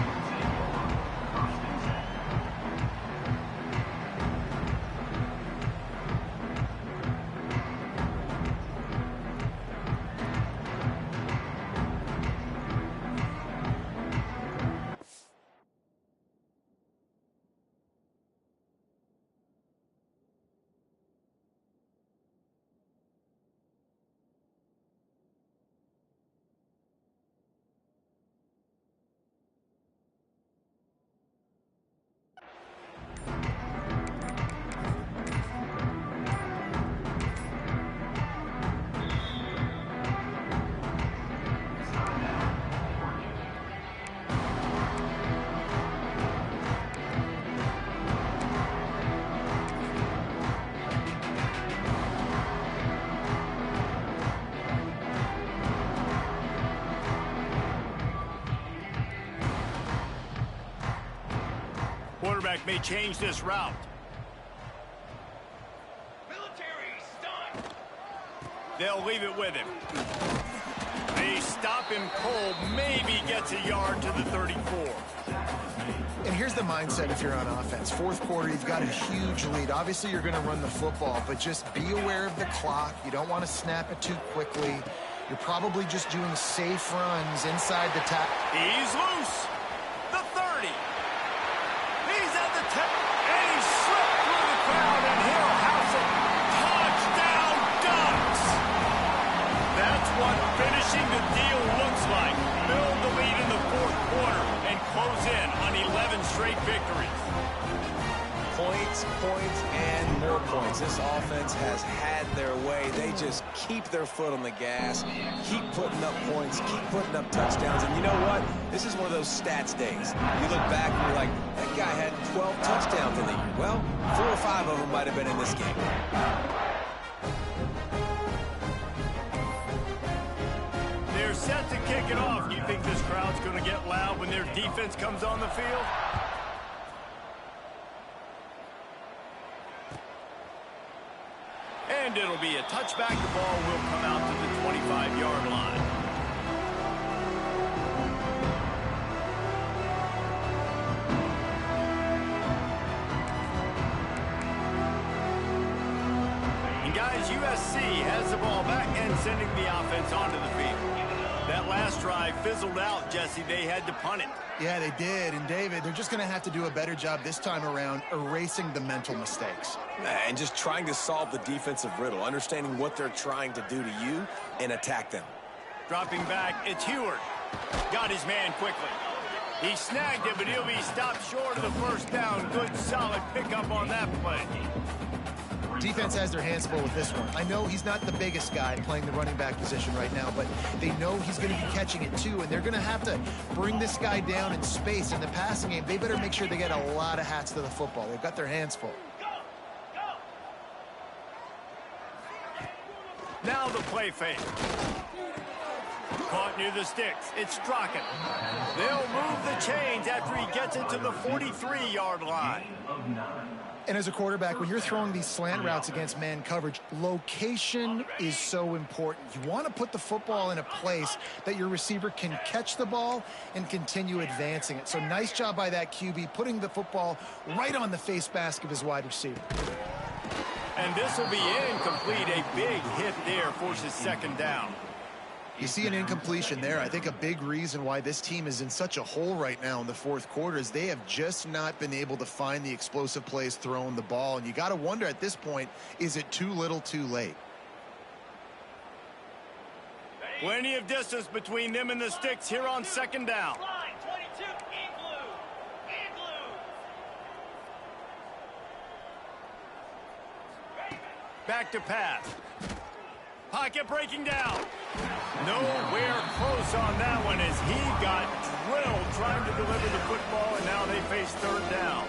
quarterback may change this route. They'll leave it with him. They stop him cold, maybe gets a yard to the 34. And here's the mindset if you're on offense. Fourth quarter, you've got a huge lead. Obviously, you're going to run the football, but just be aware of the clock. You don't want to snap it too quickly. You're probably just doing safe runs inside the tackle. He's loose. The 30. He's at the 10. And he slipped through the crowd, and he'll house it. Touchdown, Ducks. That's what finishing the deal looks like. Build the lead in the fourth quarter and close in on 11 straight victories. Points, points, and more points. This offense has had their way. They just keep their foot on the gas, keep putting up points, keep putting up touchdowns. And you know what? This is one of those stats days. You look back and you're like, that guy had 12 touchdowns in the year. Well, 4 or 5 of them might have been in this game. They're set to kick it off. You think this crowd's going to get loud when their defense comes on the field? And it'll be a touchback. The ball will come out to the 25-yard line. And guys, USC has the ball back and sending the offense onto the field. That last drive fizzled out, Jesse. They had to punt it. Yeah, they did. And, David, they're just going to have to do a better job this time around erasing the mental mistakes. And just trying to solve the defensive riddle, understanding what they're trying to do to you and attack them. Dropping back, it's Heward. Got his man quickly. He snagged it, but he'll be stopped short of the first down. Good, solid pickup on that play. Defense has their hands full with this one. I know he's not the biggest guy playing the running back position right now, but they know he's going to be catching it too, and they're going to have to bring this guy down in space. In the passing game, they better make sure they get a lot of hats to the football. They've got their hands full. Now the play fake. Caught near the sticks. It's Strachan. They'll move the chains after he gets it to the 43-yard line. And as a quarterback, when you're throwing these slant routes against man coverage, location is so important. You want to put the football in a place that your receiver can catch the ball and continue advancing it. So nice job by that QB, putting the football right on the face mask of his wide receiver. And this will be incomplete. A big hit there forces second down. You see an incompletion there. I think a big reason why this team is in such a hole right now in the fourth quarter is they have just not been able to find the explosive plays throwing the ball. And you got to wonder at this point, is it too little too late? Plenty of distance between them and the sticks here on second down. Back to pass. Pocket breaking down. Nowhere close on that one as he got drilled trying to deliver the football, and now they face third down.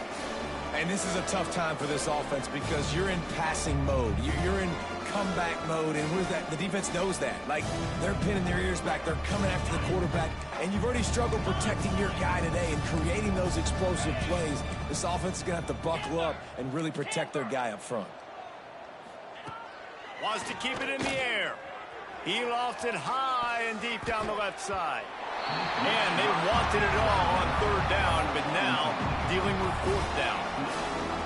And this is a tough time for this offense because you're in passing mode. You're in comeback mode, and where's that? The defense knows that. Like, they're pinning their ears back. They're coming after the quarterback, and you've already struggled protecting your guy today and creating ththose explosive plays. This offense is going to have to buckle up and really protect their guy up front. Wants to keep it in the air. He lost it high and deep down the left side. And they wanted it all on third down, but now dealing with fourth down.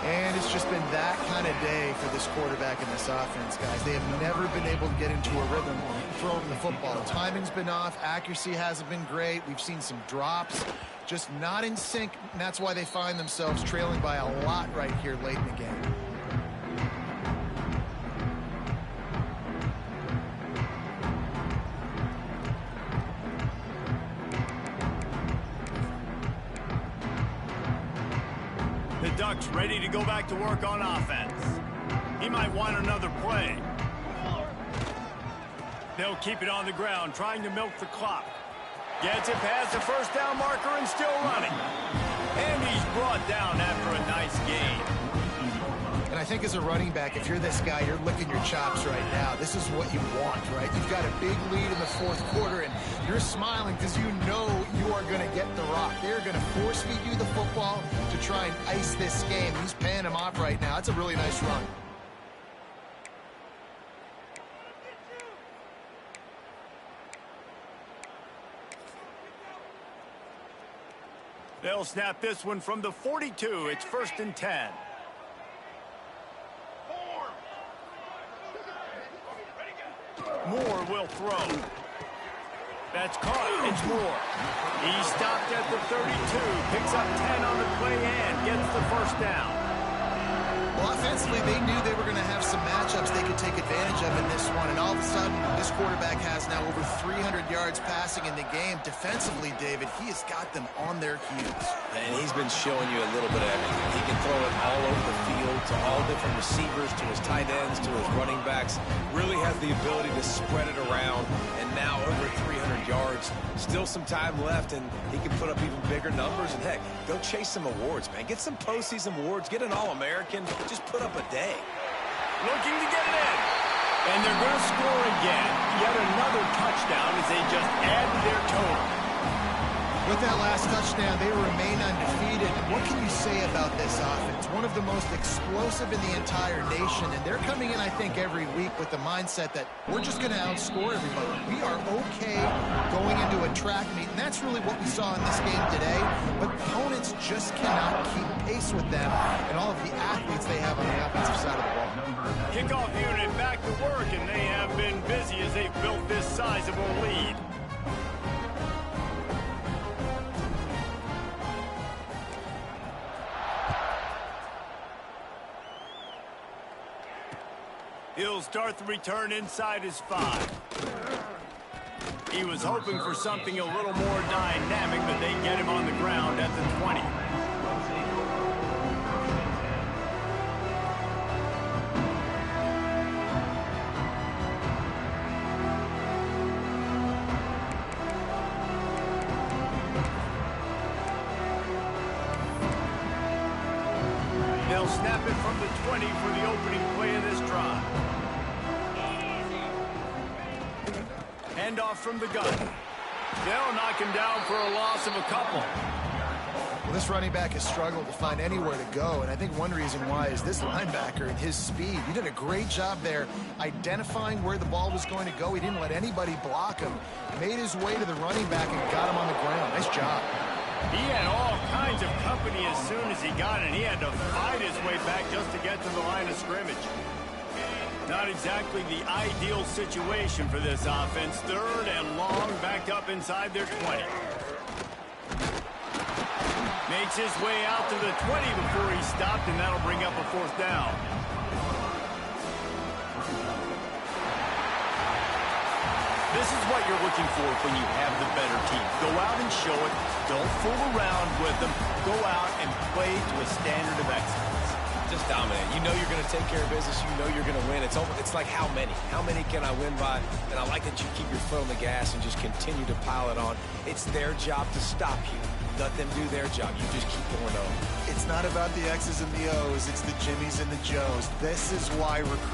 And it's just been that kind of day for this quarterback and this offense, guys. They have never been able to get into a rhythm throwing the football. Timing's been off. Accuracy hasn't been great. We've seen some drops. Just not in sync, and that's why they find themselves trailing by a lot right here late in the game. The Ducks ready to go back to work on offense. He might want another play. They'll keep it on the ground, trying to milk the clock. Gets it past the first down marker and still running. And he's brought down after a nice gain. And I think as a running back, if you're this guy, you're licking your chops right now. This is what you want, right? You've got a big lead in the fourth quarter, and you're smiling because you know you are going to get the rock. They're going to force feed you the football to try and ice this game. He's paying him off right now. That's a really nice run. They'll snap this one from the 42. It's 1st and 10. Moore will throw. That's caught. It's Moore. He stopped at the 32. Picks up 10 on the play and gets the 1st down. Well, offensively, they knew they were going to have some matchups they could take advantage of in this one. And all of a sudden, this quarterback has now over 300 yards passing in the game. Defensively, David, he has got them on their heels. And he's been showing you a little bit of everything. He can throw it all over the field to all different receivers, to his tight ends, to his running backs. Really has the ability to spread it around. And now over 300 yards. Still some time left, and he can put up even bigger numbers. And, heck, go chase some awards, man. Get some postseason awards. Get an All-American. Just put up a day. Looking to get it in. And they're going to score again. Yet another touchdown as they just add to their total. With that last touchdown, they remain undefeated. And what can you say about this offense? One of the most explosive in the entire nation. And they're coming in, I think, every week with the mindset that we're just going to outscore everybody. We are okay going into a track meet. And that's really what we saw in this game today. But opponents just cannot keep pace with them and all of the athletes they have on the offensive side of the ball. Kickoff unit back to work, and they have been busy as they've built this sizable lead. He'll start the return inside his 5. He was hoping for something a little more dynamic, but they get him on the ground at the 20. They'll snap it from the 20 for the opening play of this drive. Hand off from the gun. They'll knock him down for a loss of a couple. Well, this running back has struggled to find anywhere to go, and I think one reason why is this linebacker and his speed. He did a great job there identifying where the ball was going to go. He didn't let anybody block him. Made his way to the running back and got him on the ground. Nice job. He had all kinds of company as soon as he got it. He had to fight his way back just to get to the line of scrimmage. Not exactly the ideal situation for this offense. 3rd and long, backed up inside their 20. Makes his way out to the 20 before he stopped, and that'll bring up a 4th down. This is what you're looking for when you have the better team. Go out and show it. Don't fool around with them. Go out and play to a standard of excellence. Just dominate. You know you're going to take care of business. You know you're going to win. It's like how many? How many can I win by? And I like that you keep your foot on the gas and just continue to pile it on. It's their job to stop you. Let them do their job. You just keep going on. It's not about the X's and the O's. It's the Jimmies and the Joes. This is why recruiting